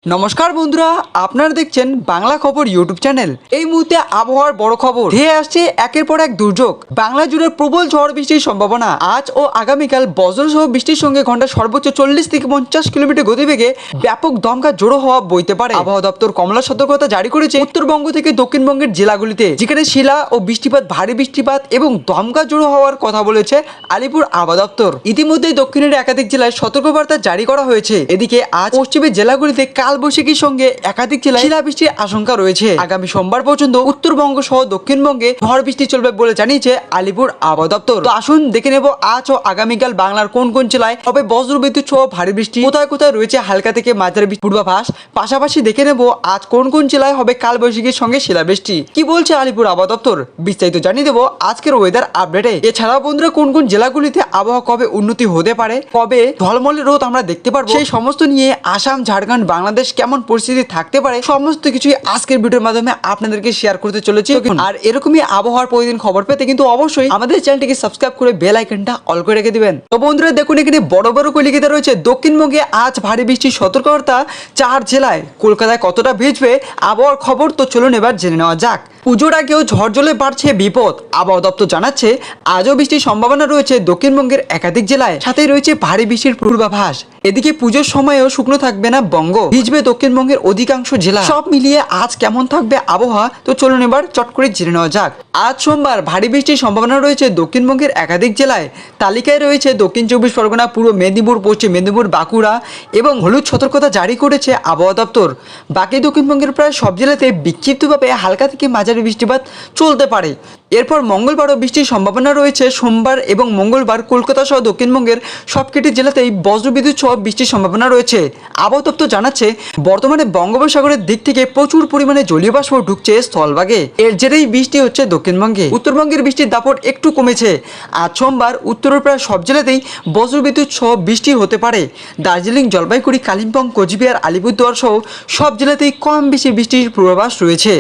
নমস্কার বন্ধুরা, আপনারা দেখছেন বাংলা খবর ইউটিউব চ্যানেল। এই মুহূর্তে আবহাওয়ার বড় খবর। ধেয়ে আসছে একের পর এক দুর্যোগ। বাংলা জুড়ে প্রবল ঝড় বৃষ্টির সম্ভাবনা। আজ ও আগামীকাল বজ্রসহ বৃষ্টির সঙ্গে ঘন্টা সর্বোচ্চ 40 থেকে 50 কিলোমিটার গতিবেগে ব্যাপক দমকা জোড়ো হওয়া বইতে পারে। আবহাওয়া দপ্তর কমলা সতর্কতা জারি করেছে উত্তরবঙ্গ থেকে দক্ষিণবঙ্গের জেলাগুলিতে, যেখানে শিলা ও বৃষ্টিপাত, ভারী বৃষ্টিপাত এবং দমকা জোড়ো হওয়ার কথা বলেছে আলিপুর আবহাওয়া দপ্তর। ইতিমধ্যেই দক্ষিণের একাধিক জেলায় সতর্কবার্তা জারি করা হয়েছে। এদিকে আজ পশ্চিমের জেলাগুলিতে কালবৈশাখীর সঙ্গে একাধিক জেলায় শিলাবৃষ্টির আশঙ্কা রয়েছে। আগামী সোমবার পর্যন্ত উত্তরবঙ্গ সহ দক্ষিণবঙ্গে ঝড় বৃষ্টি চলবে বলে জানিয়েছে আলিপুর আবহাওয়া দপ্তর। তো আসুন দেখে নেব আজ ও আগামীকাল বাংলার কোন কোন জেলায় হবে বজ্রবিদ্যুৎ সহ ভারী বৃষ্টি, কোথায় কোথায় রয়েছে হালকা থেকে মাঝারি পূর্বাভাস। পাশাপাশি দেখে নেব আজ কোন কোন জেলায় হবে কালবৈশাখীর সঙ্গে শিলাবৃষ্টি। কি বলছে আলিপুর আবহাওয়া দপ্তর, বিস্তারিত জানিয়ে দেবো আজকের ওয়েদার আপডেটে। এছাড়াও বন্ধুরা, কোন কোন জেলাগুলিতে আবহাওয়া কবে উন্নতি হতে পারে, কবে ঝলমলে রোদ আমরা দেখতে পারবো, সেই সমস্ত নিয়ে আসাম, ঝাড়খণ্ড, বাংলাদেশ কেমন পরিস্থিতি থাকতে পারে, সমস্ত কিছুই আজকের ভিডিওর মাধ্যমে আপনাদেরকে শেয়ার করতে চলেছি। আর এরকমই আবহাওয়ার প্রতিদিন খবর পেতে কিন্তু অবশ্যই আমাদের চ্যানেলটিকে সাবস্ক্রাইব করে বেল আইকনটা অল করে রেখে দিবেন। তো বন্ধুরা দেখুন, এখানে বড় বড় করে লিখিত রয়েছে দক্ষিণবঙ্গে আজ ভারী বৃষ্টির সতর্কতা 4 জেলায়। কলকাতায় কতটা ভিজবে আবহাওয়ার খবর, তো চলুন এবার জেনে নেওয়া যাক। পুজোর আগেও ঝড় জলে বাড়ছে বিপদ। আবহাওয়া দপ্তর জানাচ্ছে আজও বৃষ্টির সম্ভাবনা রয়েছে দক্ষিণবঙ্গের একাধিক জেলায়, সাথেই রয়েছে ভারী বৃষ্টির পূর্বাভাস। এদিকে পুজোর সময়ও শুকনো থাকবে না বঙ্গ, ভিজবে দক্ষিণবঙ্গের অধিকাংশ জেলা। সব মিলিয়ে আজ কেমন থাকবে আবহাওয়া, তো চলুন এবার চট করে জেনে নেওয়া যাক। আজ সোমবার ভারী বৃষ্টির সম্ভাবনা রয়েছে দক্ষিণবঙ্গের একাধিক জেলায়। তালিকায় রয়েছে দক্ষিণ 24 পরগনা, পূর্ব মেদিনীপুর, পশ্চিম মেদিনীপুর, বাঁকুড়া এবং হলুদ সতর্কতা জারি করেছে আবহাওয়া দপ্তর। বাকি দক্ষিণবঙ্গের প্রায় সব জেলাতে বিক্ষিপ্তভাবে হালকা থেকে মাঝারি বৃষ্টিপাত চলতে পারে। এরপর মঙ্গলবারও বৃষ্টির সম্ভাবনা রয়েছে। সোমবার এবং মঙ্গলবার কলকাতা সহ দক্ষিণবঙ্গের সবকটি জেলাতেই বজ্রবিদ্যুৎ সহ বৃষ্টির সম্ভাবনা রয়েছে। আবহাওয়া দপ্তর জানাচ্ছে বর্তমানে বঙ্গোপসাগরের দিক থেকে প্রচুর পরিমাণে জলীয় বাষ্প ঢুকছে স্থলভাগে। এর জেরেই বৃষ্টি হচ্ছে দক্ষিণবঙ্গে। উত্তরবঙ্গের বৃষ্টির দাপট একটু কমেছে। আজ সোমবার উত্তরের প্রায় সব জেলাতেই বজ্রবিদ্যুৎ সহ বৃষ্টি হতে পারে। দার্জিলিং, জলপাইগুড়ি, কালিম্পং, কোচবিহার, আলিপুরদুয়ার সহ সব জেলাতেই কম বেশি বৃষ্টির পূর্বাভাস রয়েছে।